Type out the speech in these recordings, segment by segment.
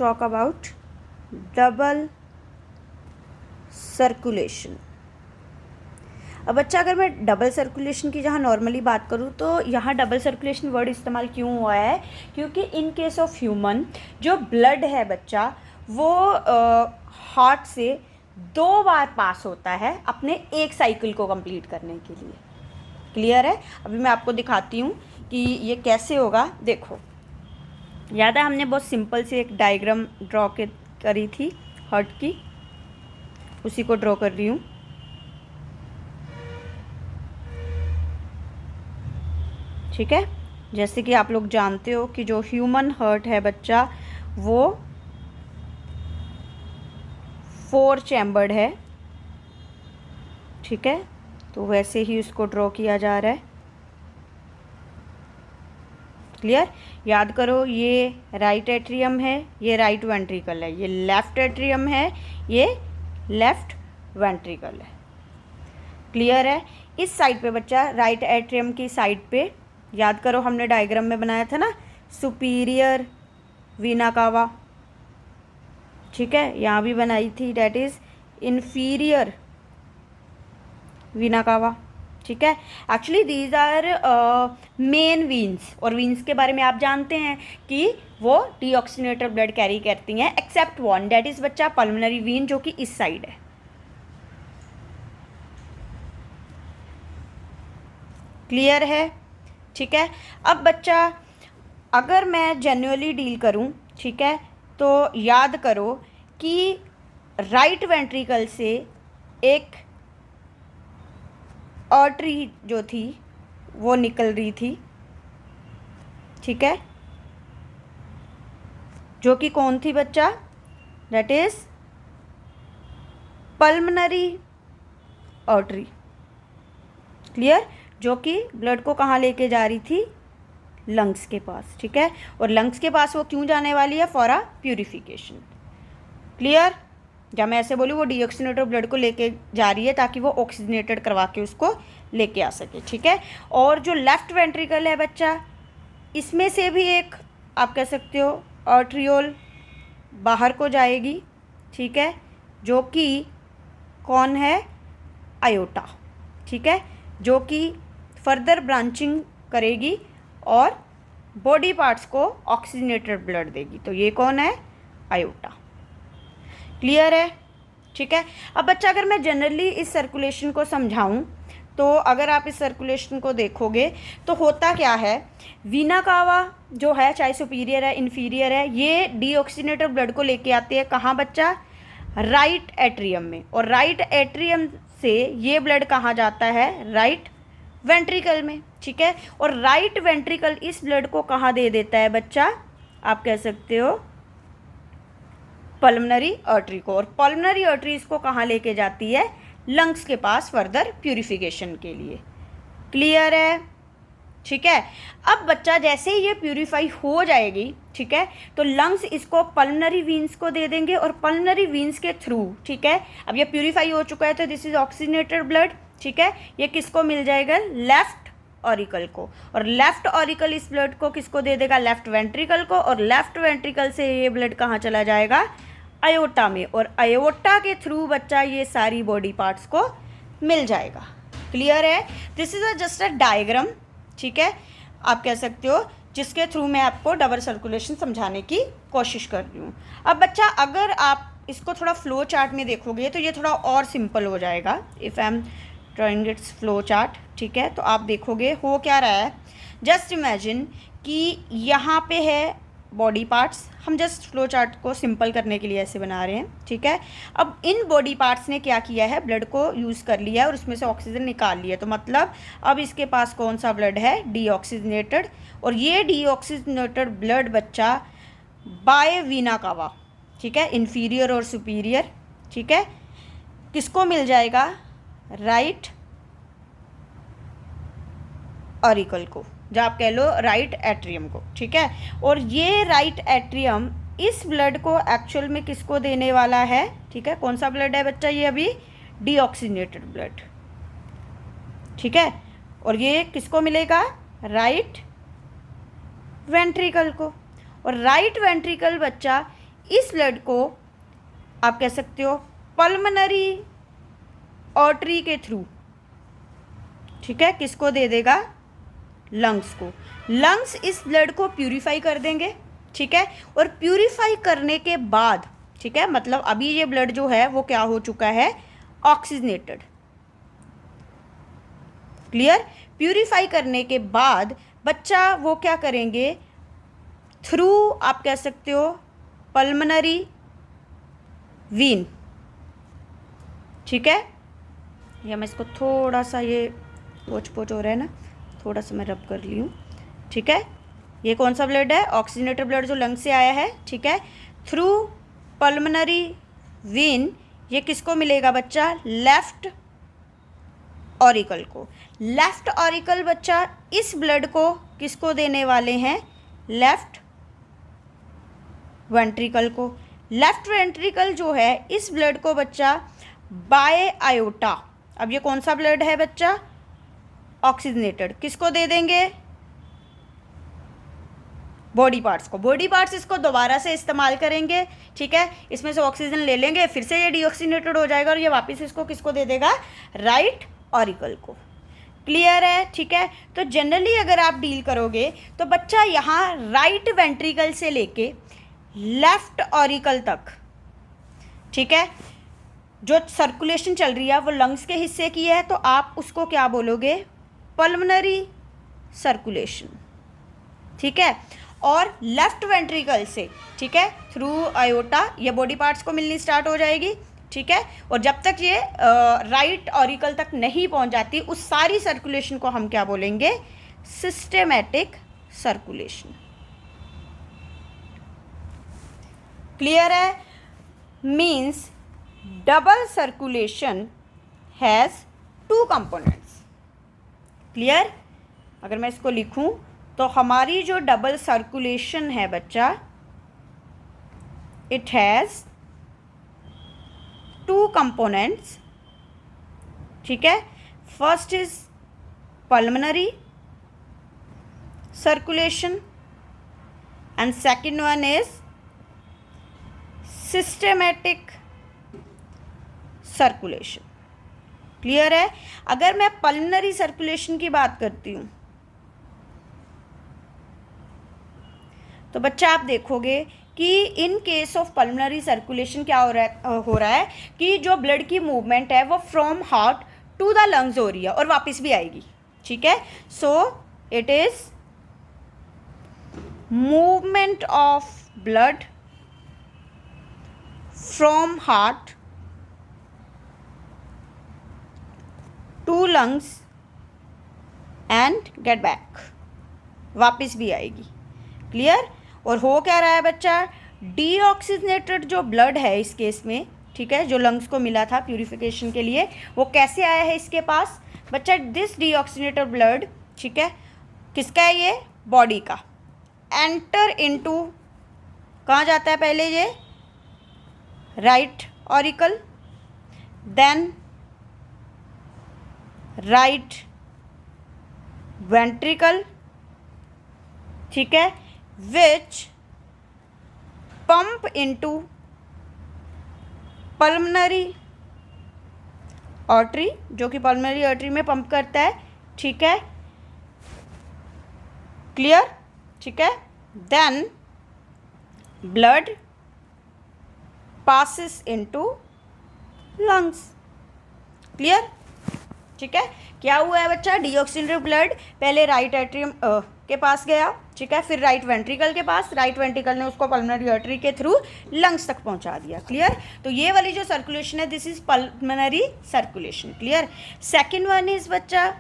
talk about double circulation. अब बच्चा अगर मैं डबल सर्कुलेशन की जहाँ नॉर्मली बात करूँ तो यहाँ डबल सर्कुलेशन वर्ड इस्तेमाल क्यों हुआ है, क्योंकि इन केस ऑफ ह्यूमन जो ब्लड है बच्चा वो हार्ट से 2 बार पास होता है अपने एक साइकिल को कंप्लीट करने के लिए। क्लियर है? अभी मैं आपको दिखाती हूँ कि ये कैसे होगा। देखो, याद है हमने बहुत सिंपल सी एक डायग्राम ड्रॉ करी थी हार्ट की, उसी को ड्रॉ कर रही हूँ। ठीक है, जैसे कि आप लोग जानते हो कि जो ह्यूमन हार्ट है बच्चा वो 4 चैम्बर्ड है। ठीक है, तो वैसे ही उसको ड्रॉ किया जा रहा है। क्लियर? याद करो, ये राइट एट्रियम है, ये राइट वेंट्रिकल है, ये लेफ्ट एट्रियम है, ये लेफ्ट वेंट्रिकल है। क्लियर है? इस साइड पे बच्चा, राइट एट्रियम की साइड पे, याद करो हमने डायग्राम में बनाया था ना सुपीरियर वीना कावा। ठीक है, यहाँ भी बनाई थी, date is inferior Veena cava. ठीक है, actually these are main veins, और वीन्स के बारे में आप जानते हैं कि वो डीऑक्सीनेटेड ब्लड कैरी करती हैं, एक्सेप्ट वन, डेट इज बच्चा पल्मोनरी वीन, जो कि इस साइड है। क्लियर है? ठीक है, अब बच्चा अगर मैं जेन्युइनली डील करूं, ठीक है, तो याद करो कि राइट वेंट्रिकल से एक आर्टरी जो थी वो निकल रही थी। ठीक है, जो कि कौन थी बच्चा? That is pulmonary artery. Clear? जो कि ब्लड को कहाँ लेके जा रही थी? लंग्स के पास। ठीक है, और लंग्स के पास वो क्यों जाने वाली है? For a purification. क्लियर? जब मैं ऐसे बोलूँ, वो डीऑक्सीनेटेड ब्लड को लेके जा रही है ताकि वो ऑक्सीजनेटेड करवा के उसको लेके आ सके। ठीक है, और जो लेफ्ट वेंट्रिकल है बच्चा, इसमें से भी एक आप कह सकते हो आर्ट्रियोल बाहर को जाएगी। ठीक है, जो कि कौन है? आयोटा। ठीक है, जो कि फर्दर ब्रांचिंग करेगी और बॉडी पार्ट्स को ऑक्सीजनेटेड ब्लड देगी। तो ये कौन है? आयोटा। क्लियर है? ठीक है, अब बच्चा अगर मैं जनरली इस सर्कुलेशन को समझाऊं तो अगर आप इस सर्कुलेशन को देखोगे तो होता क्या है, वीना कावा जो है, चाहे सुपीरियर है इन्फीरियर है, ये डीऑक्सीनेटेड ब्लड को लेके आती है कहाँ बच्चा? राइट एट्रियम में, और राइट एट्रियम से ये ब्लड कहाँ जाता है? राइट वेंट्रिकल में। ठीक है, और राइट वेंट्रिकल इस ब्लड को कहाँ दे देता है बच्चा? आप कह सकते हो पल्मोनरी आर्टरी को, और पल्मोनरी आर्टरी इसको कहाँ लेके जाती है? लंग्स के पास फर्दर प्यूरिफिकेशन के लिए। क्लियर है? ठीक है, अब बच्चा जैसे ही ये प्यूरिफाई हो जाएगी, ठीक है, तो लंग्स इसको पल्मोनरी वीन्स को दे देंगे, और पल्मोनरी वीन्स के थ्रू, ठीक है, अब ये प्यूरिफाई हो चुका है तो दिस इज ऑक्सीजनेटेड ब्लड। ठीक है, ये किसको मिल जाएगा? लेफ्ट ऑरिकल को, और लेफ्ट ऑरिकल इस ब्लड को किसको दे देगा? लेफ्ट वेंट्रिकल को, और लेफ्ट वेंट्रिकल से ये ब्लड कहाँ चला जाएगा? आयोटा में, और आयोटा के थ्रू बच्चा ये सारी बॉडी पार्ट्स को मिल जाएगा। क्लियर है? This is just a diagram. ठीक है, आप कह सकते हो, जिसके थ्रू मैं आपको डबल सर्कुलेशन समझाने की कोशिश कर रही हूँ। अब बच्चा अगर आप इसको थोड़ा फ्लो चार्ट में देखोगे तो ये थोड़ा और सिंपल हो जाएगा। If I am drawing it's flow chart, ठीक है, तो आप देखोगे हो क्या रहा है। जस्ट इमेजिन कि यहाँ पे है बॉडी पार्ट्स, हम जस्ट फ्लो चार्ट को सिंपल करने के लिए ऐसे बना रहे हैं। ठीक है, अब इन बॉडी पार्ट्स ने क्या किया है? ब्लड को यूज़ कर लिया है और उसमें से ऑक्सीजन निकाल लिया, तो मतलब अब इसके पास कौन सा ब्लड है? डीऑक्सीजनेटेड, और ये डीऑक्सीजनेटेड ब्लड बच्चा बाय वीना कावा, ठीक है, इन्फीरियर और सुपीरियर, ठीक है, किसको मिल जाएगा? राइट ऑरिकल को, जो आप कह लो राइट एट्रियम को। ठीक है, और ये राइट एट्रियम इस ब्लड को एक्चुअल में किसको देने वाला है? ठीक है, कौन सा ब्लड है बच्चा? ये अभी डीऑक्सीजनेटेड ब्लड। ठीक है, और ये किसको मिलेगा? राइट वेंट्रिकल को, और राइट वेंट्रिकल बच्चा इस ब्लड को आप कह सकते हो पल्मोनरी आर्टरी के थ्रू, ठीक है, किसको दे देगा? लंग्स को। लंग्स इस ब्लड को प्यूरिफाई कर देंगे, ठीक है, और प्यूरिफाई करने के बाद, ठीक है, मतलब अभी ये ब्लड जो है वो क्या हो चुका है? ऑक्सीजनेटेड। क्लियर? प्यूरिफाई करने के बाद बच्चा वो क्या करेंगे? थ्रू आप कह सकते हो पल्मोनरी वीन, ठीक है, या मैं इसको थोड़ा सा, ये पोच पोच हो रहा है ना, थोड़ा सा मैं रब कर ली हूँ, ठीक है। ये कौन सा ब्लड है? ऑक्सीजनेटेड ब्लड जो लंग से आया है, ठीक है। थ्रू पल्मोनरी वीन ये किसको मिलेगा बच्चा? लेफ्ट ऑरिकल को। लेफ्ट ऑरिकल बच्चा इस ब्लड को किसको देने वाले हैं? लेफ्ट वेंट्रिकल को। लेफ्ट वेंट्रिकल जो है इस ब्लड को बच्चा बाय आयोटा, अब ये कौन सा ब्लड है बच्चा? ऑक्सीजनेटेड, किसको दे देंगे? बॉडी पार्ट्स को। बॉडी पार्ट्स इसको दोबारा से इस्तेमाल करेंगे, ठीक है, इसमें से ऑक्सीजन ले लेंगे, फिर से ये डीऑक्सीनेटेड हो जाएगा और ये वापस इसको किसको दे देगा? राइट ऑरिकल को। क्लियर है? ठीक है। तो जनरली अगर आप डील करोगे तो बच्चा यहाँ राइट वेंट्रिकल से लेके लेफ्ट ऑरिकल तक, ठीक है, जो सर्कुलेशन चल रही है वो लंग्स के हिस्से की है, तो आप उसको क्या बोलोगे? पल्मोनरी सर्कुलेशन, ठीक है। और लेफ्ट वेंट्रिकल से, ठीक है, थ्रू आयोटा ये बॉडी पार्ट्स को मिलनी स्टार्ट हो जाएगी, ठीक है, और जब तक ये राइट ऑरिकल तक नहीं पहुंच जाती उस सारी सर्कुलेशन को हम क्या बोलेंगे? Systematic circulation. क्लियर है? Means double circulation has two components. Clear? अगर मैं इसको लिखूं तो हमारी जो डबल सर्कुलेशन है बच्चा, इट हैज़ टू कंपोनेंट्स, ठीक है। First is pulmonary circulation and second one is systematic circulation. Clear है? अगर मैं पल्मोनरी सर्कुलेशन की बात करती हूँ तो बच्चा आप देखोगे कि in case of pulmonary circulation क्या हो रहा है कि जो ब्लड की मूवमेंट है वो from heart to the lungs हो रही है और वापस भी आएगी, ठीक है। So it is movement of blood from heart to lungs and get back, वापस भी आएगी। क्लियर? और हो क्या रहा है बच्चा? डीऑक्सीजनेटेड जो ब्लड है इस केस में, ठीक है, जो लंग्स को मिला था प्यूरिफिकेशन के लिए, वो कैसे आया है इसके पास बच्चा? दिस डीऑक्सीजनेटेड ब्लड, ठीक है, किसका है ये? बॉडी का। एंटर इनटू, कहाँ जाता है पहले ये? Right auricle, then right ventricle, ठीक है, which pump into pulmonary artery, जो कि pulmonary artery में पंप करता है, ठीक है। क्लियर? ठीक है। Then blood passes into lungs। Clear? ठीक है। क्या हुआ है बच्चा? डीऑक्सीनेटेड ब्लड पहले राइट एट्रियम के पास गया, ठीक है, फिर राइट वेंट्रिकल के पास, राइट वेंट्रिकल ने उसको पल्मोनरी आर्टरी के थ्रू लंग्स तक पहुंचा दिया। क्लियर? तो ये वाली जो सर्कुलेशन है this is pulmonary circulation. Clear? Second one is बच्चा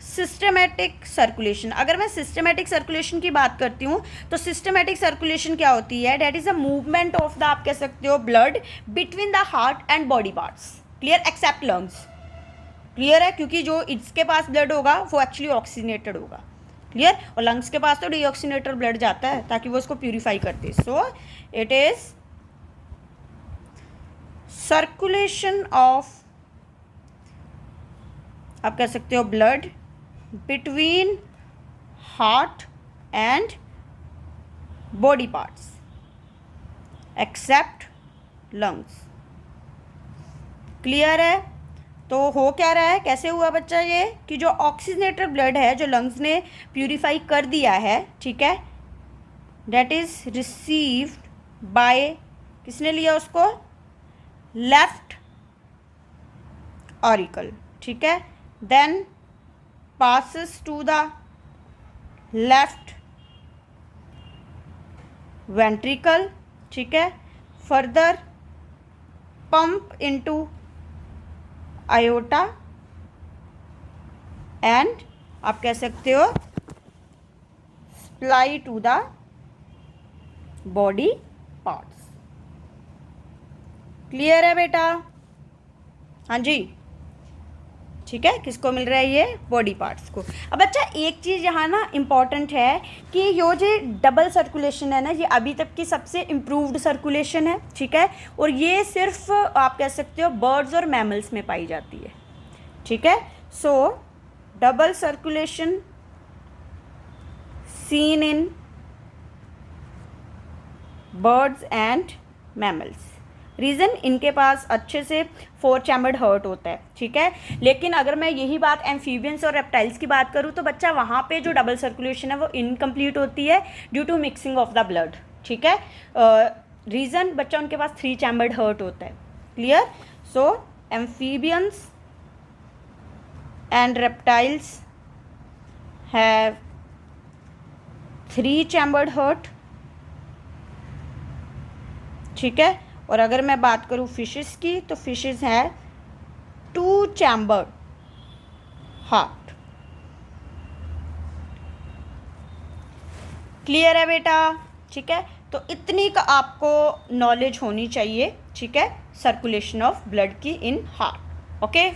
सिस्टमेटिक सर्कुलेशन। अगर मैं सिस्टमेटिक सर्कुलेशन की बात करती हूँ तो सिस्टमेटिक सर्कुलेशन क्या होती है? That is a movement of the, आप कह सकते हो, blood between the heart and body parts. Clear? Except lungs. Clear है? क्योंकि जो इसके पास ब्लड होगा वो एक्चुअली ऑक्सीजनेटेड होगा। क्लियर? और लंग्स के पास तो डीऑक्सीनेटेड ब्लड जाता है ताकि वो उसको प्यूरिफाई करते। So it is circulation of, आप कह सकते हो, blood between heart and body parts except lungs. Clear है? तो हो क्या रहा है, कैसे हुआ बच्चा ये कि जो ऑक्सीजनेटेड ब्लड है जो लंग्स ने प्यूरिफाई कर दिया है, ठीक है, दैट इज रिसीव्ड बाय, किसने लिया उसको, लेफ्ट ऑरिकल, ठीक है, then passes to the left ventricle, ठीक है, further pump into aorta and आप कह सकते हो supply to the body parts। Clear है बेटा? हाँ जी, ठीक है, किसको मिल रहा है ये, बॉडी पार्ट्स को। अब बच्चा एक चीज़ यहाँ ना इम्पॉर्टेंट है कि यो जो डबल सर्कुलेशन है ना, ये अभी तक की सबसे इम्प्रूव्ड सर्कुलेशन है, ठीक है, और ये सिर्फ आप कह सकते हो बर्ड्स और मैमल्स में पाई जाती है, ठीक है। सो double circulation seen in birds and mammals. Reason, इनके पास अच्छे से 4 चैम्बर्ड हर्ट होता है, ठीक है, लेकिन अगर मैं यही बात एम्फीबियंस और रेप्टाइल्स की बात करूँ तो बच्चा वहाँ पे जो डबल सर्कुलेशन है वो इनकम्प्लीट होती है due to mixing of the blood, ठीक है। रीज़न, बच्चा उनके पास 3 चैम्बर्ड हर्ट होता है। Clear? So amphibians and reptiles have 3 chambered hurt, ठीक है, और अगर मैं बात करूँ फिशेस की तो फिशेस है 2 चैम्बर्ड हार्ट। क्लियर है बेटा? ठीक है, तो इतनी का आपको नॉलेज होनी चाहिए, ठीक है, सर्कुलेशन ऑफ ब्लड की इन हार्ट। ओके।